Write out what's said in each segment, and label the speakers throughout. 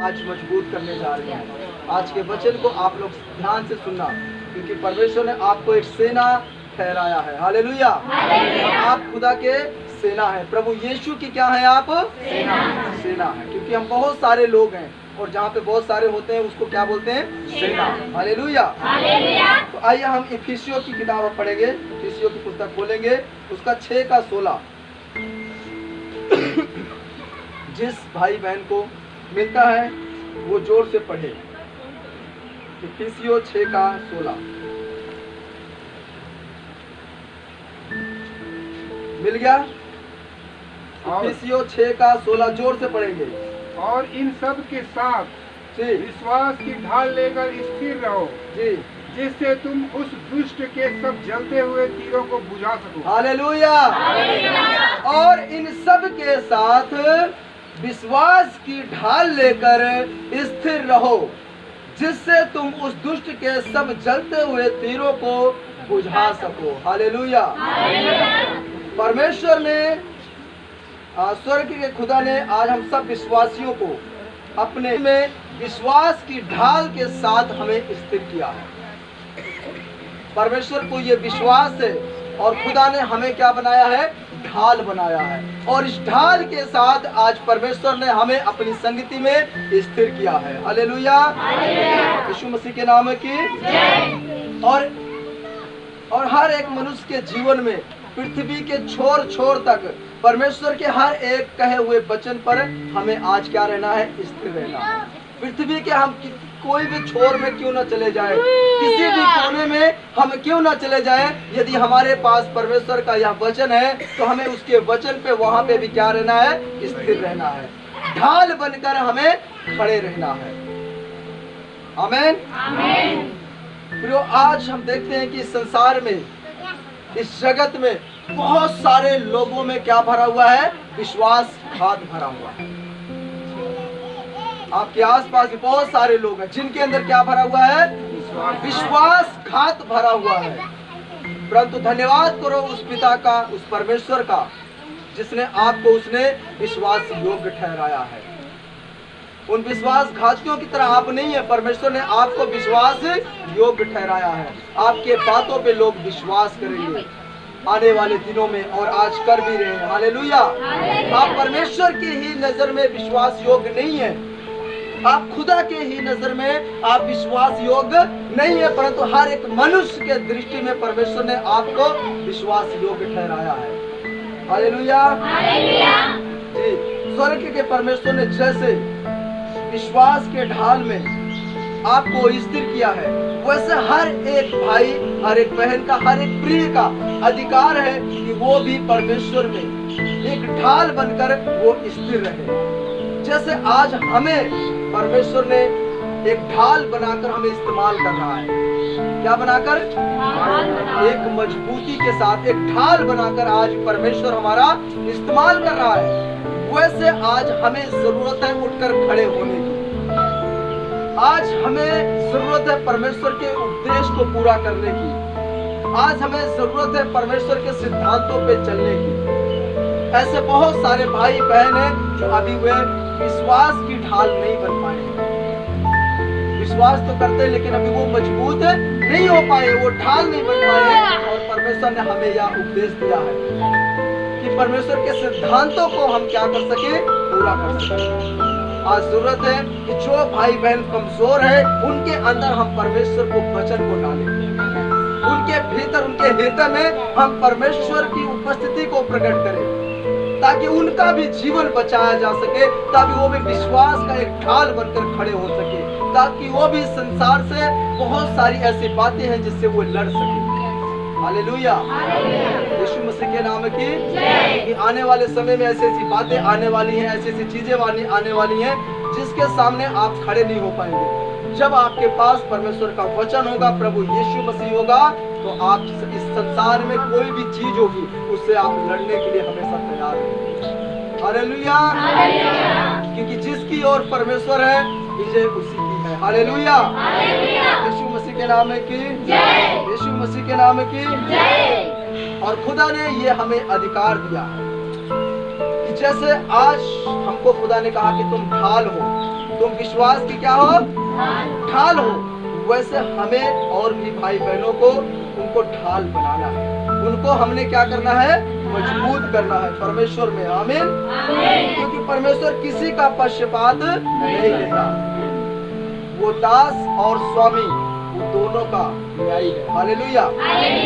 Speaker 1: आज मजबूत करने जा रहे हैं। आज के वचन को आप लोग ध्यान से सुनना, क्योंकि परमेश्वर ने आपको एक सेना ठहराया है। हालेलुया। आप खुदा के सेना है। प्रभु यीशु की क्या है? आप सेना है। क्योंकि हम बहुत सारे लोग हैं और जहाँ पे बहुत सारे होते हैं उसको क्या बोलते हैं? सेना। हालेलुया। तो आइए हम इफिसियों की किताब पढ़ेंगे। इफिसियों की पुस्तक खोलेंगे, उसका 6 का 16। जिस भाई बहन को मिलता है वो जोर से पढ़े। इफिसियों 6 का 16 मिल गया? इफिसियों 6 का 16 जोर से पढ़ेंगे।
Speaker 2: और इन सब के साथ
Speaker 1: जी
Speaker 2: विश्वास की ढाल लेकर स्थिर रहो,
Speaker 1: जी,
Speaker 2: जिससे तुम उस दुष्ट के सब जलते हुए तीरों को बुझा सको।
Speaker 1: हालेलुया। और इन सब के साथ विश्वास की ढाल लेकर स्थिर रहो, जिससे तुम उस दुष्ट के सब जलते हुए तीरों को बुझा सको। हालेलुया। परमेश्वर ने, स्वर्ग के खुदा ने आज हम सब विश्वासियों को अपने में विश्वास की ढाल के साथ हमें स्थिर किया है। परमेश्वर को ये विश्वास है और खुदा ने हमें क्या बनाया है? ढाल बनाया है। और इस ढाल के साथ आज परमेश्वर ने हमें अपनी संगति में स्थिर किया है। हालेलुया। यीशु मसीह के नाम की जय। और हर एक मनुष्य के जीवन में पृथ्वी के छोर छोर तक परमेश्वर के हर एक कहे हुए वचन पर हमें आज क्या रहना है? स्थिर रहना है। पृथ्वी के हम कोई भी छोर में क्यों ना चले जाए, किसी भी कोने में हम क्यों ना चले जाए, यदि हमारे पास परमेश्वर का यह वचन है तो हमें उसके वचन पे वहां पे भी क्या रहना है? स्थिर रहना है। ढाल बनकर हमें खड़े रहना है। आमीन। प्रियो, आज हम देखते हैं कि इस संसार में, इस जगत में बहुत सारे लोगों में क्या भरा हुआ है? विश्वासघात भरा हुआ है। आपके आसपास भी बहुत सारे लोग हैं जिनके अंदर क्या भरा हुआ है? विश्वासघात भरा हुआ है। परंतु धन्यवाद करो उस पिता का, उस परमेश्वर का, जिसने आपको उसने विश्वास योग्य ठहराया है। उन विश्वासघातियों की तरह आप नहीं है। परमेश्वर ने आपको विश्वास योग्य ठहराया है। आपके बातों पे लोग विश्वास करेंगे आने वाले दिनों में, और आज कर भी रहे हैं। हालेलुया। आप परमेश्वर की ही नजर में विश्वास योग्य नहीं है, आप खुदा के ही नजर में आप विश्वास योग्य नहीं है, परंतु हर एक मनुष्य के दृष्टि में परमेश्वर ने आपको विश्वास योग्य ठहराया है। हालेलुया। जी, स्वर्ग के परमेश्वर ने जैसे विश्वास के ढाल में आपको स्थिर किया है, वैसे हर एक भाई, हर एक बहन का, हर एक प्रिय का अधिकार है कि वो भी परमेश्वर में एक ढाल बनकर वो स्थिर रहे। जैसे आज हमें परमेश्वर ने एक ढाल बनाकर हमें इस्तेमाल कर रहा है। क्या बनाकर? एक मजबूती के साथ एक ढाल बनाकर आज परमेश्वर हमारा इस्तेमाल कर रहा है। वैसे आज हमें जरूरत है उठकर खड़े होने की। आज हमें जरूरत है परमेश्वर के उपदेश को पूरा करने की। आज हमें जरूरत है परमेश्वर के सिद्धांतों पे चलने की। ऐसे बहुत सारे भाई बहन हैं जो अभी वे विश्वास की ढाल नहीं बन पाए हैं। विश्वास तो करते हैं लेकिन अभी वो मजबूत नहीं हो पाए, वो ढाल नहीं बन पाए। और परमेश्वर ने हमें यह उपदेश दिया है कि परमेश्वर के सिद्धांतों को हम क्या कर सके? पूरा कर सके। आज जरूरत है कि जो भाई बहन कमजोर है उनके अंदर हम परमेश्वर को वचन को डालें, उनके भीतर, उनके हृदय में हम परमेश्वर की उपस्थिति को प्रकट करें, ताकि उनका भी जीवन बचाया जा सके, ताकि वो भी विश्वास का एक ढाल बनकर खड़े हो सके, ताकि वो भी संसार से बहुत सारी ऐसी बातें हैं जिससे वो लड़ सके। हालेलुया। यीशु मसीह के नाम की जय। कि आने वाले समय में ऐसी ऐसी बातें आने वाली हैं, ऐसी ऐसी चीजें आने वाली हैं जिसके सामने आप खड़े नहीं हो पाएंगे। जब आपके पास परमेश्वर का वचन होगा, प्रभु यीशु मसीह होगा, तो आप इस संसार में कोई भी चीज होगी उससे आप लड़ने के लिए हमेशा तैयार रहेंगे। हालेलुया। क्योंकि जिसकी ओर परमेश्वर है विजय उसी की है। हालेलुया। यीशु मसीह के नाम की जय। यीशु मसीह के नाम की जय। और खुदा ने ये हमें अधिकार दिया है कि जैसे आज हमको खुदा ने कहा कि तुम ढाल हो, तुम विश्वास की क्या हो? ढाल हो। वैसे हमें और भी भाई बहनों को उनको ढाल बनाना है। उनको हमने क्या करना है? मजबूत करना है परमेश्वर में। आमीन। क्योंकि परमेश्वर किसी का पक्षपात नहीं लेता। वो दास और स्वामी वो दोनों का न्यायी है। हालेलुया।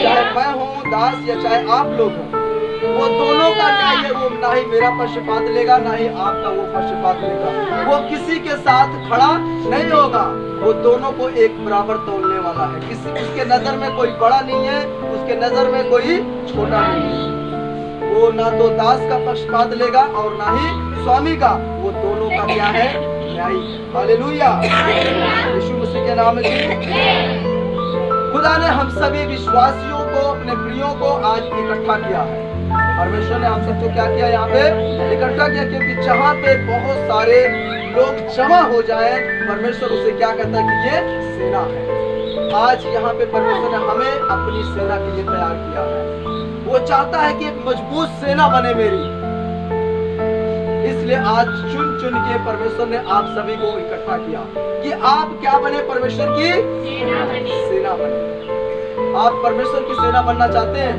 Speaker 1: चाहे मैं हूँ दास या चाहे आप लोग हो, वो दोनों का न्याय है। वो ना ही मेरा पक्षपात लेगा ना ही आपका वो पक्षपात लेगा। वो किसी के साथ खड़ा नहीं होगा। वो दोनों को एक बराबर तोलने वाला है। किसी उसके नजर में कोई बड़ा नहीं है, उसके नजर में कोई छोटा नहीं है। वो ना तो दास का पक्षपात लेगा और ना ही स्वामी का। वो दोनों का क्या है? न्यायी। हालेलुया। यीशु मसीह के नाम में खुदा ने हम सभी विश्वासियों को, अपने प्रियों को आज इकट्ठा किया है। परमेश्वर ने हम सबको क्या किया? यहाँ पे इकट्ठा किया। क्योंकि जहाँ पे बहुत सारे लोग जमा हो जाए, परमेश्वर उसे क्या कहता है कि ये सेना है। आज यहाँ पे परमेश्वर ने हमें अपनी सेना के लिए तैयार किया है। वो चाहता है कि एक मजबूत सेना बने मेरी। इसलिए आज चुन चुन के परमेश्वर ने आप सभी को इकट्ठा किया कि आप क्या बने? परमेश्वर की सेना बने। आप परमेश्वर की सेना बनना चाहते हैं?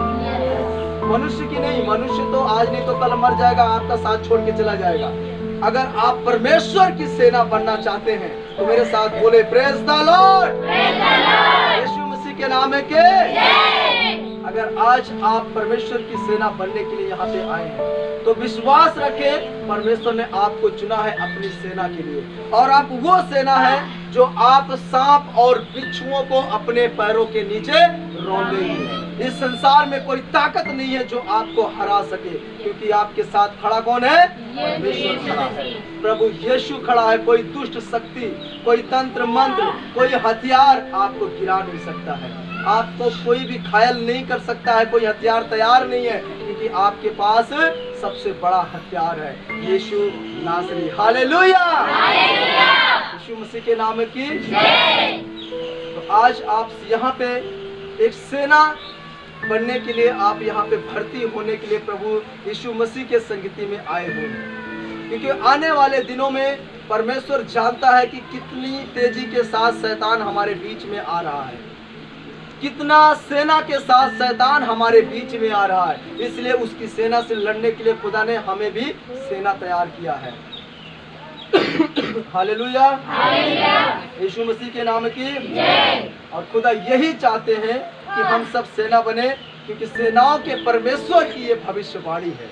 Speaker 1: मनुष्य की नहीं। मनुष्य तो आज नहीं तो कल मर जाएगा, आपका साथ छोड़ के चला जाएगा। अगर आप परमेश्वर की सेना बनना चाहते हैं तो मेरे साथ बोले प्रेज द लॉर्ड। यीशु मसीह के नाम में के। अगर आज आप परमेश्वर की सेना बनने के लिए यहाँ पे आए हैं तो विश्वास रखें, परमेश्वर ने आपको चुना है अपनी सेना के लिए। और आप वो सेना है जो आप सांप और बिच्छुओं को अपने पैरों के नीचे रौंदेंगे। इस संसार में कोई ताकत नहीं है जो आपको हरा सके, क्योंकि आपके साथ खड़ा कौन है? परमेश्वर खड़ा है। प्रभु यीशु खड़ा है। कोई दुष्ट शक्ति, कोई तंत्र मंत्र, कोई हथियार आपको गिरा नहीं सकता है। आपको कोई भी घायल नहीं कर सकता है। कोई हथियार तैयार नहीं है, क्योंकि आपके पास सबसे बड़ा हथियार है यीशु नासरी। हालेलुया। यीशु मसीह के नाम की। तो आज आप यहाँ पे एक सेना बनने के लिए, आप यहाँ पे भर्ती होने के लिए प्रभु यीशु मसीह के संगति में आए हुए हैं। क्योंकि आने वाले दिनों में परमेश्वर जानता है कि कितनी तेजी के साथ शैतान हमारे बीच में आ रहा है, कितना सेना के साथ शैतान हमारे बीच में आ रहा है। इसलिए उसकी सेना से लड़ने के लिए खुदा ने हमें भी सेना तैयार किया है। हालेलुया। यीशु मसीह के नाम की। और खुदा यही चाहते हैं कि हम सब सेना बने, क्योंकि सेनाओं के परमेश्वर की ये भविष्यवाणी है।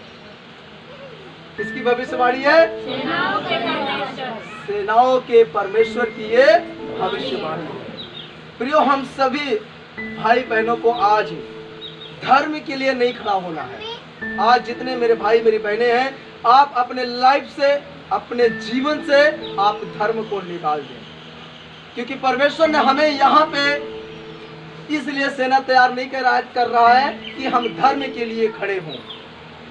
Speaker 1: किसकी भविष्यवाणी है? सेनाओं के परमेश्वर की ये भविष्यवाणी है। प्रियो, हम सभी भाई बहनों को आज धर्म के लिए नहीं खड़ा होना है। आज जितने मेरे भाई मेरी बहनें हैं, आप अपने लाइफ से, अपने जीवन से आप धर्म को निकाल दें। क्योंकि परमेश्वर ने हमें यहाँ पे इसलिए सेना तैयार नहीं कर रहा है कि हम धर्म के लिए खड़े हों,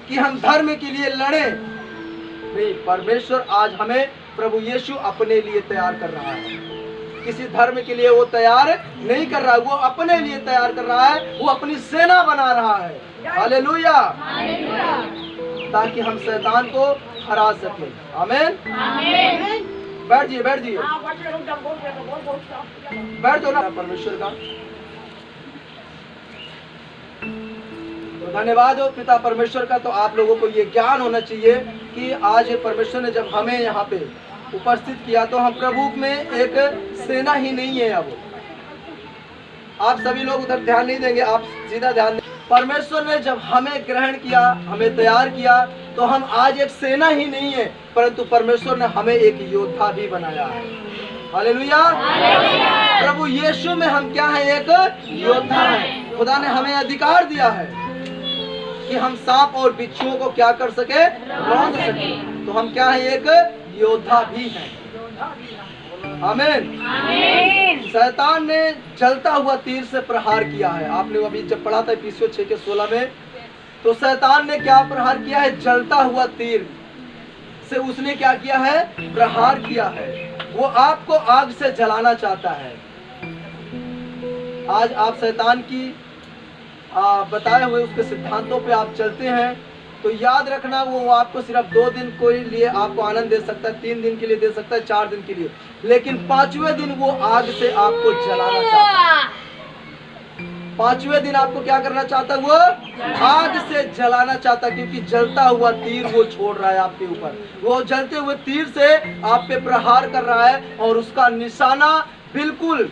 Speaker 1: कि हम धर्म के लिए लड़े। नहीं, परमेश्वर आज हमें प्रभु यीशु अपने लिए तैयार कर रहा है। किसी धर्म के लिए वो तैयार नहीं कर रहा है, वो अपने लिए तैयार कर रहा है। वो अपनी सेना बना रहा है। हालेलुया। ताकि हम शैतान को हरा सके। आमीन। बैठ जाइए, बैठ जाइए, बैठ जाओ ना। परमेश्वर का तो धन्यवाद हो पिता परमेश्वर का। तो आप लोगों को ये ज्ञान होना चाहिए कि आज परमेश्वर ने जब हमें यहाँ पे उपस्थित किया तो हम प्रभु में एक सेना ही नहीं है। अब आप सभी लोग उधर ध्यान नहीं देंगे, आप सीधा ध्यान दें। परमेश्वर ने जब हमें ग्रहण किया, हमें तैयार किया, तो हम आज एक सेना ही नहीं है, परंतु परमेश्वर ने हमें एक योद्धा भी बनाया है। हालेलुया। प्रभु यीशु में हम क्या है? एक योद्धा है। खुदा ने हमें अधिकार दिया है कि हम सांप और बिच्छुओं को क्या कर सके? रौंद सके। तो हम क्या है? एक योद्धा भी हैं। आमीन। शैतान ने जलता हुआ तीर से प्रहार किया है। आपने अभी जब पढ़ा था इफिसियों 6:16 में, तो शैतान ने क्या प्रहार किया है? जलता हुआ तीर से उसने क्या किया है? प्रहार किया है। वो आपको आग से जलाना चाहता है। आज आप शैतान की बताए हुए उसके सिद्धांतों पे आप चलते हैं तो याद रखना वो आपको सिर्फ 2 दिन के लिए आपको आनंद दे सकता है, 3 दिन के लिए दे सकता है, 4 दिन के लिए, लेकिन 5वें दिन वो आग से आपको जलाना चाहता है। 5वें दिन आपको क्या करना चाहता है? वो आग से जलाना चाहता है, क्योंकि जलता हुआ तीर वो छोड़ रहा है आपके ऊपर। वो जलते हुए तीर से आप पे प्रहार कर रहा है और उसका निशाना बिल्कुल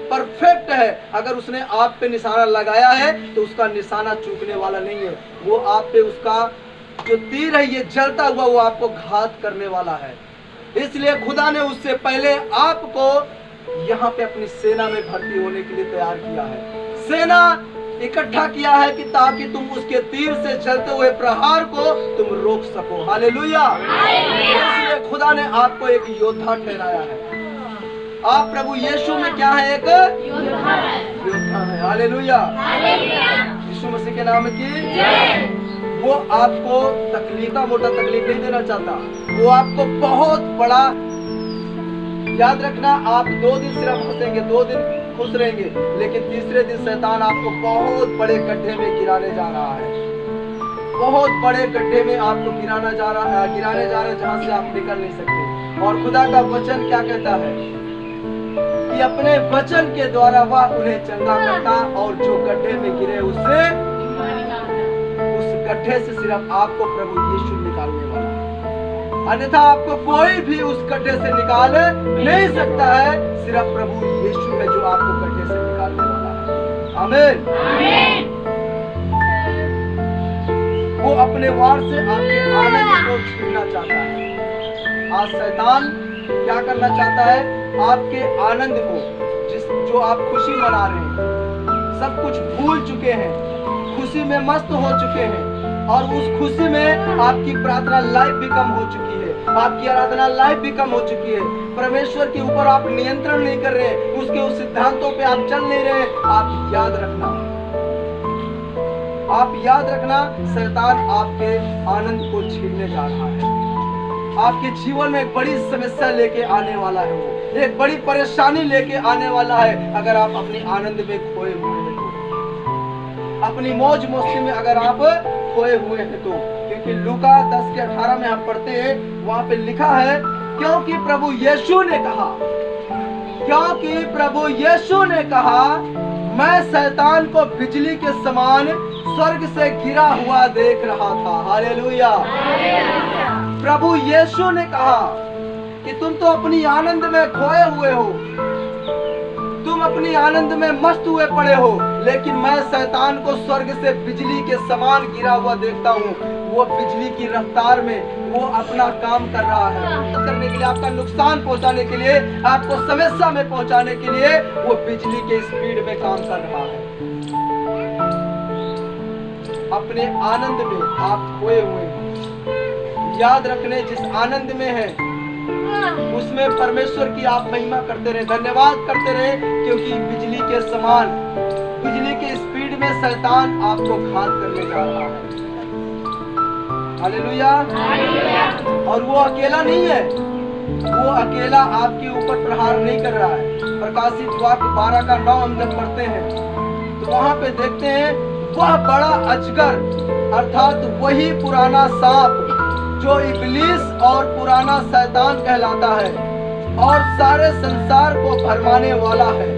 Speaker 1: परफेक्ट है। अगर उसने आप पे निशाना लगाया है तो उसका निशाना चूकने वाला नहीं है। वो आप पे उसका जो तीर है ये जलता हुआ वो आपको घात करने वाला है। इसलिए खुदा ने उससे पहले आपको यहाँ पे अपनी सेना में भर्ती होने के लिए तैयार किया है। सेना इकट्ठा किया है कि ताकि तुम उसके तीर से चलते हुए प्रहार को तुम रोक सको। हालेलुया। इसलिए खुदा ने आपको एक योद्धा ठहराया है। आप प्रभु यीशु में क्या है? एक योद्धा है। हालेलुया। यीशु मसीह के नाम की वो आपको तकलीफ मोटा तकलीफ नहीं देना चाहता। वो आपको बहुत बड़ा, याद रखना, आप 2 दिन सिर्फ हंसेंगे, 2 दिन खुश रहेंगे, लेकिन तीसरे दिन शैतान आपको बहुत बड़े गड्ढे में गिराने जा रहा है। बहुत बड़े गड्ढे में आपको गिराने जा रहा है जहां से आप निकल नहीं सकते। और खुदा का वचन क्या कहता है कि अपने वचन के द्वारा वह उन्हें चंगा करता और जो गड्ढे में गिरे उससे, उस गड्ढे से सिर्फ आपको प्रभु यीशु निकालने वाला है। अन्यथा आपको कोई भी उस गड्ढे से निकाल नहीं सकता है। सिर्फ प्रभु यीशु है जो आपको गड्ढे से निकालने वाला है। आमीन। वो अपने वार से आपके आनंद को छीनना चाहता है। आज शैतान क्या करना चाहता है? आपके आनंद को, जो आप खुशी मना रहे हैं, सब कुछ भूल चुके हैं, खुशी में मस्त हो चुके हैं, और उस खुशी में आपकी प्रार्थना लाइफ भी कम हो चुकी है, आपकी आराधना लाइफ भी कम हो चुकी है। परमेश्वर के ऊपर आप नियंत्रण नहीं कर रहे हैं, उसके उस सिद्धांतों पे आप चल नहीं रहे। आप याद रखना, शैतान आपके आनंद को छीनने जा रहा है। आपके जीवन में एक बड़ी समस्या लेके आने वाला है, वो एक बड़ी परेशानी लेके आने वाला है। अगर आप अपने आनंद में खोए हुए हैं तो, अपनी मौज मस्ती में अगर आप खोए हुए हैं तो, क्योंकि लूका 10:18 में हम पढ़ते हैं, वहां पे लिखा है, क्योंकि प्रभु यीशु ने कहा, मैं शैतान को बिजली के समान स्वर्ग से गिरा हुआ देख रहा था। हालेलुया। प्रभु यीशु ने कहा कि तुम तो अपनी आनंद में खोए हुए हो, तुम अपनी आनंद में मस्त हुए पड़े हो, लेकिन मैं शैतान को स्वर्ग से बिजली के समान गिरा हुआ देखता हूँ। वो बिजली की रफ्तार में वो अपना काम कर रहा है, करने के लिए, आपका नुकसान पहुंचाने के लिए, आपको समस्या में पहुंचाने के लिए वो बिजली के स्पीड में काम कर रहा है। अपने आनंद में आप खोए हुए हैं। याद रखने, जिस आनंद में है उसमें परमेश्वर की आप महिमा करते रहे, धन्यवाद करते रहे, क्योंकि बिजली के समान, बिजली के स्पीड में शैतान आपको घात करने जा रहा है। हालेलुया। और वो अकेला नहीं है, वो अकेला आपके ऊपर प्रहार नहीं कर रहा है। प्रकाशित वाक्य 12:9 हम जब पढ़ते हैं तो वहां पे देखते हैं, वह बड़ा अजगर अर्थात वही पुराना सांप जो इब्लीस और पुराना शैतान कहलाता है और सारे संसार को भरमाने वाला है,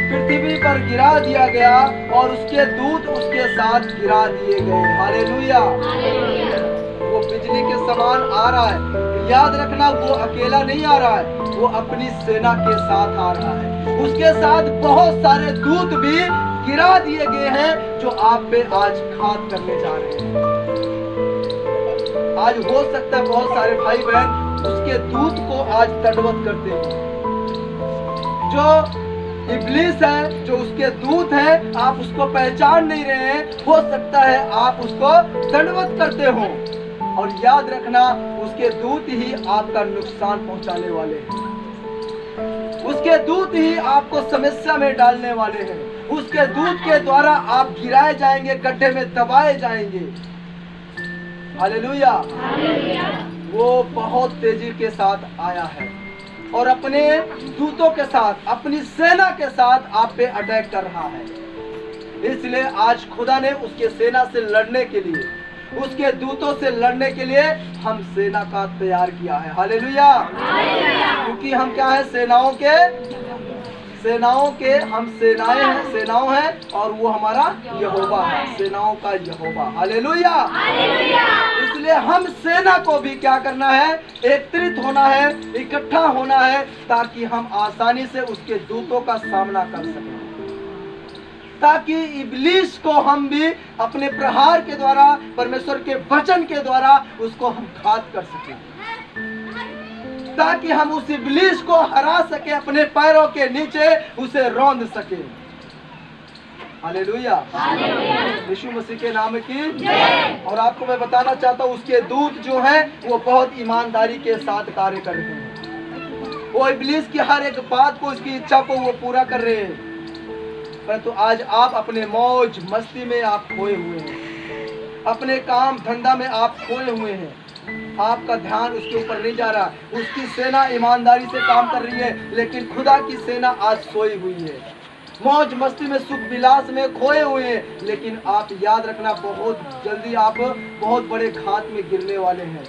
Speaker 1: पृथ्वी पर गिरा दिया गया और उसके दूत उसके साथ गिरा दिए गए। हालेलुया। वो बिजली के समान आ रहा है। याद रखना, वो अकेला नहीं आ रहा है, वो अपनी सेना के साथ आ रहा है। उसके साथ बहुत सारे दूत भी गिरा दिए गए हैं जो आप पे आज घात करने जा रहे हैं। आज हो सकता है बहुत सारे भाई बहन उसके दूत को आज दंडवत करते हैं। जो इब्लीस है, जो उसके दूत है, आप उसको पहचान नहीं रहे हैं, हो सकता है आप उसको दंडवत करते हो। और याद रखना, उसके दूत ही आपका नुकसान पहुंचाने वाले हैं, उसके दूत ही आपको समस्या में डालने वाले हैं, उसके दूत के द्वारा आप गिराए जाएंगे, गड्ढे में दबाए जाएंगे। हालेलुया। वो बहुत तेजी के साथ आया है और अपने दूतों के साथ, अपनी सेना के साथ आप पे अटैक कर रहा है। इसलिए आज खुदा ने उसके सेना से लड़ने के लिए उसके दूतों से लड़ने के लिए हम सेना का तैयार किया है। हालेलुया। क्योंकि हम क्या है, सेनाओं के हम सेनाओं हैं और वो हमारा यहोवा है, सेनाओं का यहोवा। हालेलुया। इसलिए हम सेना को भी क्या करना है, एकत्रित होना है, इकट्ठा होना है, ताकि हम आसानी से उसके दूतों का सामना कर सकें, ताकि इब्लीस को हम भी अपने प्रहार के द्वारा, परमेश्वर के वचन के द्वारा उसको हम घात कर सकें, ताकि हम उस इब्लीस को हरा सके, अपने पैरों के नीचे उसे रौंद सके। हालेलुया। यीशु मसीह के नाम की। और आपको मैं बताना चाहता हूँ, उसके दूत जो हैं वो बहुत ईमानदारी के साथ कार्य कर रहे हैं। वो इब्लीस की हर एक बात को, उसकी इच्छा को वो पूरा कर रहे हैं। परंतु आज आप अपने मौज मस्ती में आप खोए हुए हैं, अपने काम धंधा में आप खोए हुए हैं, आपका ध्यान उसके ऊपर नहीं जा रहा। उसकी सेना ईमानदारी से काम कर रही है, लेकिन खुदा की सेना आज सोई हुई है, मौज मस्ती में, सुख विलास में खोए हुए हैं। लेकिन आप याद रखना, बहुत जल्दी आप बहुत बड़े घात में गिरने वाले हैं।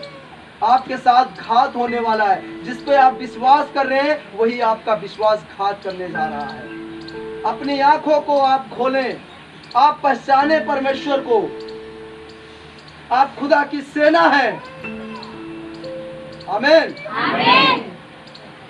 Speaker 1: आपके साथ घात होने वाला है। जिस पे आप विश्वास कर रहे हैं वही आपका विश्वासघात करने जा रहा है। अपनी आंखों को आप खोलें, आप पहचाने परमेश्वर को, आप खुदा की सेना है। आमीन।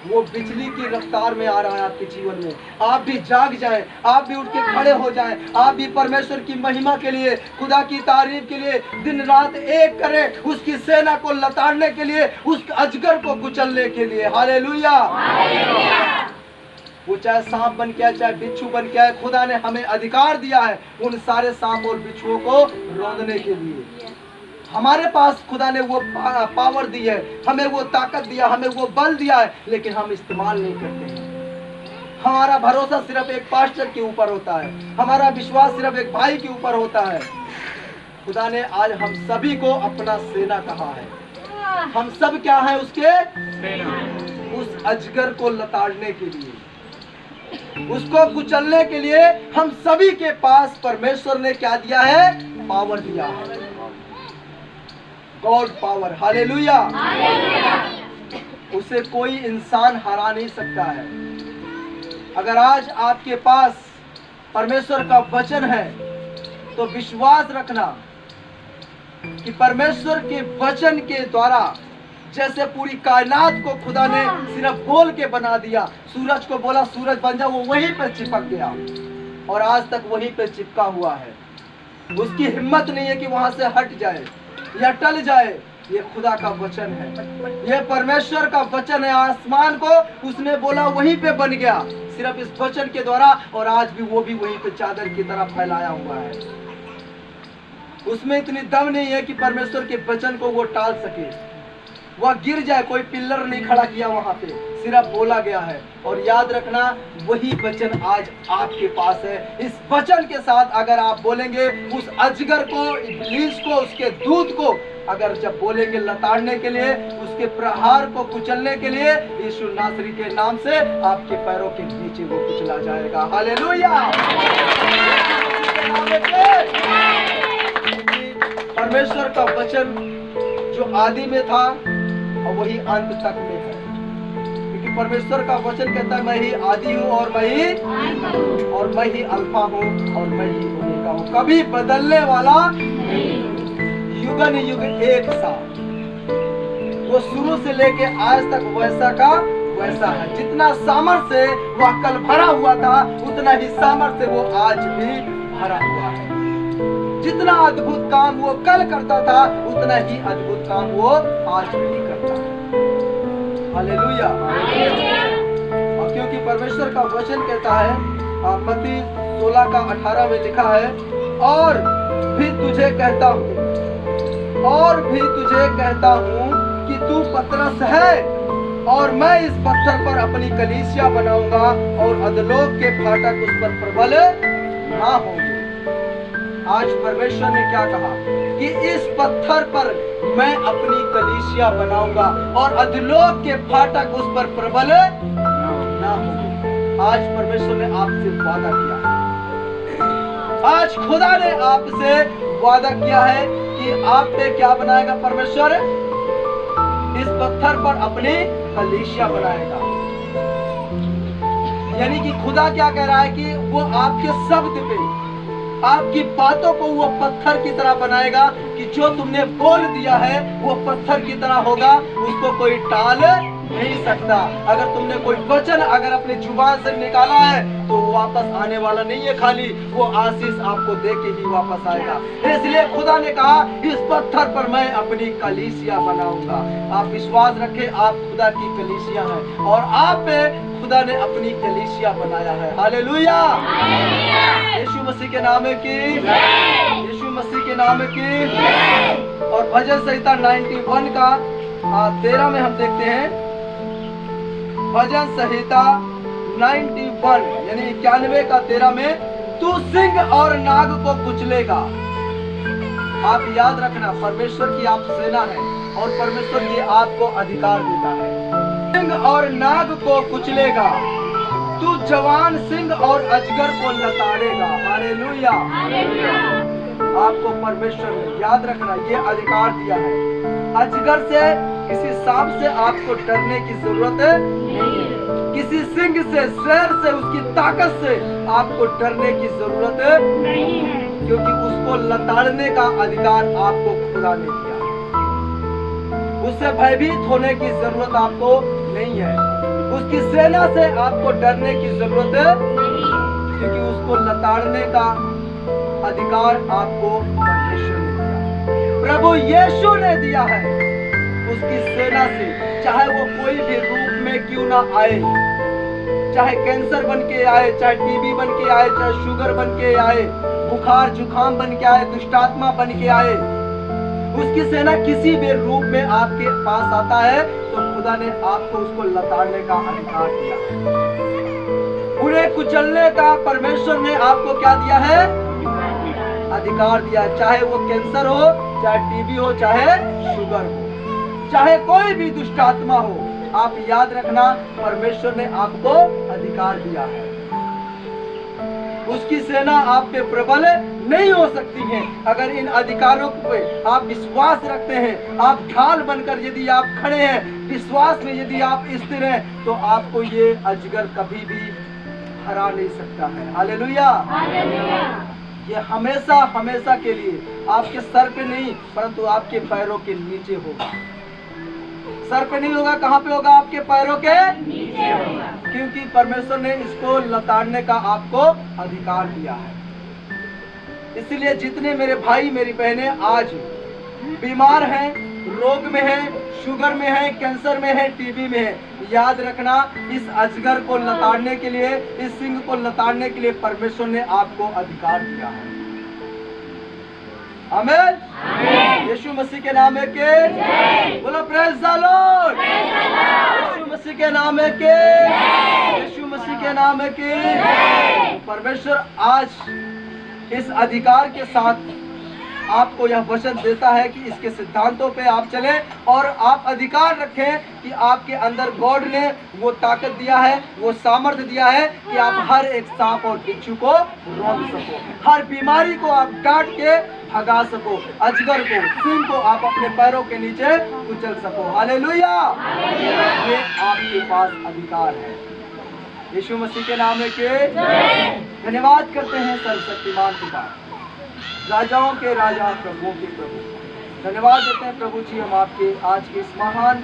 Speaker 1: वो बिजली की रफ्तार में आ रहा है आपके जीवन में। आप भी जाग जाएं, आप भी उठ के खड़े हो जाएं, आप भी परमेश्वर की महिमा के लिए, खुदा की तारीफ के लिए दिन रात एक करें, उसकी सेना को लताड़ने के लिए, उस अजगर को कुचलने के लिए। हालेलुया। वो चाहे सांप बन के आए, चाहे बिच्छू बन के आए, खुदा ने हमें अधिकार दिया है उन सारे सांप और बिच्छुओं को रौंदने के लिए। हमारे पास खुदा ने वो पावर दी है, हमें वो ताकत दिया, हमें वो बल दिया है, लेकिन हम इस्तेमाल नहीं करते हैं। हमारा भरोसा सिर्फ एक पास्टर के ऊपर होता है, हमारा विश्वास सिर्फ एक भाई के ऊपर होता है। खुदा ने आज हम सभी को अपना सेना कहा है। हम सब क्या है, उसके सेना। उस अजगर को लताड़ने के लिए, उसको कुचलने के लिए हम सभी के पास परमेश्वर ने क्या दिया है, पावर दिया है, गॉड पावर। हालेलुया। उसे कोई इंसान हरा नहीं सकता है। अगर आज आपके पास परमेश्वर का वचन है तो विश्वास रखना कि परमेश्वर के वचन के द्वारा, जैसे पूरी कायनात को खुदा ने सिर्फ बोल के बना दिया, सूरज को बोला सूरज बन जा, वो वहीं पर चिपक गया और आज तक वहीं पर चिपका हुआ है। उसकी हिम्मत नहीं है कि वहां से हट जाए या टल जाए। ये खुदा का वचन है, ये परमेश्वर का वचन है। आसमान को उसने बोला वहीं पे बन गया, सिर्फ इस वचन के द्वारा, और आज भी वो भी वहीं पे चादर की तरह फैलाया हुआ है। उसमें इतनी दम नहीं है कि परमेश्वर के वचन को वो टाल सके, वह गिर जाए। कोई पिल्लर नहीं खड़ा किया वहां पे, सिर्फ बोला गया है। और याद रखना, वही वचन आज आपके पास है। इस वचन के साथ अगर आप बोलेंगे, उस अजगर को, इब्लीस को, उसके दूत को अगर जब बोलेंगे लताड़ने के लिए, उसके प्रहार को कुचलने के लिए, यीशु नासरी के नाम से आपके पैरों के नीचे वो कुचला जाएगा। हालेलुया। परमेश्वर का वचन जो आदि में था और वही अंत तक में है, क्योंकि परमेश्वर का वचन कहता है, मैं ही आदि हूँ और मैं ही अल्फा हूँ और मैं ही ओमेगा हूँ, कभी बदलने वाला, युगन युग एक सा। वो शुरू से लेके आज तक वैसा का वैसा है। जितना सामर्थ्य वह कल भरा हुआ था, उतना ही सामर्थ्य वो आज भी भरा हुआ है। जितना अद्भुत काम वो कल करता था, उतना ही अद्भुत काम वो आज भी करता है। हालेलुया। और क्योंकि परमेश्वर का वचन कहता है, मत्ती 16:18 में लिखा है, और भी तुझे कहता हूँ कि तू पतरस है, और मैं इस पत्थर पर अपनी कलीसिया बनाऊंगा और अधोलोक के फाटक उस पर प्रबल ना होंगे। आज परमेश्वर ने क्या कहा कि इस पत्थर पर मैं अपनी कलीसिया बनाऊंगा और अधोलोक के फाटक उस पर प्रबल ना होंगे। आज परमेश्वर ने आपसे वादा किया है, आज खुदा ने आपसे वादा किया है कि आप पे क्या बनाएगा परमेश्वर? इस पत्थर पर अपनी कलीसिया बनाएगा। यानी कि खुदा क्या कह रहा है कि वो आपके शब्द पे, आपकी बातों को वो पत्थर की तरह बनाएगा कि जो तुमने बोल दिया है वो पत्थर की तरह होगा, उसको कोई टाल नहीं सकता। अगर तुमने कोई वचन अगर अपने जुबान से निकाला है तो वो वापस आने वाला नहीं है खाली, वो आशीष आपको दे के ही वापस आएगा। इसलिए खुदा ने कहा इस पत्थर पर मैं अपनी कलीसिया बनाऊंगा। आप विश्वास रखें, आप खुदा की कलीसिया हैं और आप पे खुदा ने अपनी कलीसिया बनाया है। हालेलुया, यीशु मसीह के नाम की, यीशु मसीह के नाम की। और भजन संहिता 91 का 13 में हम देखते हैं, भजन संहिता 91 यानी 91 का 13 में, तू सिंह और नाग को कुचलेगा। आप याद रखना, परमेश्वर की आप सेना है और परमेश्वर ये आपको अधिकार देता है। सिंह और नाग को कुचलेगा, तू जवान सिंह और अजगर को लताड़ेगा। हालेलुया, आपको परमेश्वर ने याद रखना ये अधिकार दिया है। अजगर से, किसी सांप से आपको डरने की जरूरत नहीं है। किसी सिंह से, शेर से, उसकी ताकत से आपको डरने की जरूरत नहीं है, क्योंकि उसको लताड़ने का अधिकार आपको खुदा ने दिया। उससे भयभीत होने की जरूरत आपको नहीं है। उसकी सेना से आपको डरने की जरूरत नहीं है, क्योंकि उसको लताड़ने का अधिकार आपको परमेश्वर ने दिया, प्रभु यीशु ने दिया है। उसकी सेना से, चाहे वो कोई भी रूप में क्यों ना आए, चाहे कैंसर बन के आए, चाहे टीबी बन के आए, चाहे शुगर बन के आए, बुखार जुखाम बन के आए, दुष्टात्मा बन के आए, उसकी सेना किसी भी रूप में आपके पास आता है तो खुदा ने आपको उसको लताड़ने का अधिकार दिया। उन्हें कुचलने का परमेश्वर ने आपको क्या दिया है? अधिकार दिया है। चाहे वो कैंसर हो, चाहे टीबी हो, चाहे शुगर हो, चाहे कोई भी दुष्ट आत्मा हो, आप याद रखना परमेश्वर ने आपको अधिकार दिया है। उसकी सेना आप पे प्रबल नहीं हो सकती है अगर इन अधिकारों पे आप विश्वास रखते हैं। आप ढाल बनकर यदि आप खड़े हैं, विश्वास में यदि आप स्थिर हैं, तो आपको ये अजगर कभी भी हरा नहीं सकता है। हालेलुया, ये हमेशा हमेशा के लिए आपके सर पे नहीं परंतु आपके पैरों के नीचे होगा। सर पे नहीं होगा, कहाँ पे होगा? आपके पैरों के नीचे होगा, क्योंकि परमेश्वर ने इसको लताड़ने का आपको अधिकार दिया है। इसलिए जितने मेरे भाई मेरी बहनें आज बीमार हैं, रोग में हैं, शुगर में हैं, कैंसर में हैं, टीबी में हैं, याद रखना इस अजगर को लताड़ने के लिए, इस सिंह को लताड़ने के लिए परमेश्वर ने आपको अधिकार दिया है। आमीन। यीशु मसीह के नाम में के बोलो प्रेज द लॉर्ड। यीशु मसीह के नाम में के, यीशु मसीह के नाम में के। परमेश्वर आज इस अधिकार के साथ आपको यह वचन देता है कि इसके सिद्धांतों पे आप चलें और आप अधिकार रखें कि आपके अंदर गॉड ने वो ताकत दिया है, वो सामर्थ्य दिया है कि आप हर एक सांप और बिच्छू को रोक सको, हर बीमारी को आप काट के भगा सको, अजगर को, सिंह को आप अपने पैरों के नीचे कुचल सको। हालेलुया, ये आपके पास अधिकार है। यीशु मसीह के नाम में के धन्यवाद करते हैं सर्वशक्तिमान पिता, राजाओं के राजा, प्रभुओं के प्रभु। धन्यवाद देते हैं प्रभु जी हम आपके आज के इस महान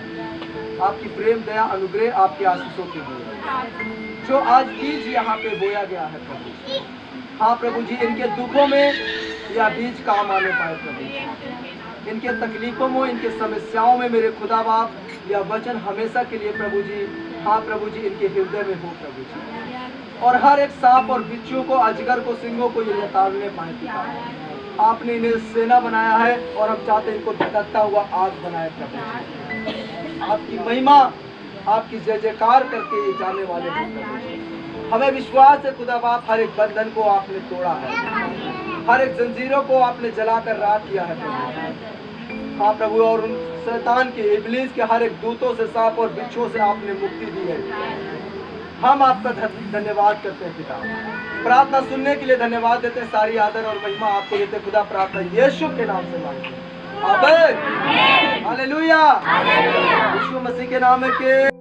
Speaker 1: आपकी प्रेम दया अनुग्रह आपके आशीषों के लिए जो आज बीज यहाँ पे बोया गया है प्रभु। हाँ प्रभु जी, इनके दुखों में यह बीज काम आने पाए प्रभु, इनके तकलीफों में, इनके समस्याओं में मेरे खुदा बाप यह वचन हमेशा के लिए प्रभु जी, हाँ प्रभु जी, इनके हृदय में हो प्रभु जी, और हर एक सांप और बिच्छू को, अजगर को, सिंहों को ये लताड़ने पाए पिता। आपने इन्हें सेना बनाया है और हम चाहते हैं इनको धधकता हुआ आग बनाए प्रभु। आपकी महिमा, आपकी जय जयकार करके ये जाने वाले हैं प्रभु। हमें विश्वास है खुदा बाप, हर एक बंधन को आपने तोड़ा है, हर एक जंजीरों को आपने जलाकर राख किया है प्रभु। हाँ प्रभु, और उन शैतान के, इब्लीस के हर एक दूतों से, सांप और बिच्छुओं से आपने मुक्ति दी है। हम आपका धन्यवाद करते हैं पिता। प्रार्थना सुनने के लिए धन्यवाद देते हैं। सारी आदर और महिमा आपको देते खुदा। प्रार्थना यीशु के नाम से मांगते हैं। हालेलुया। यीशु मसीह के नाम में के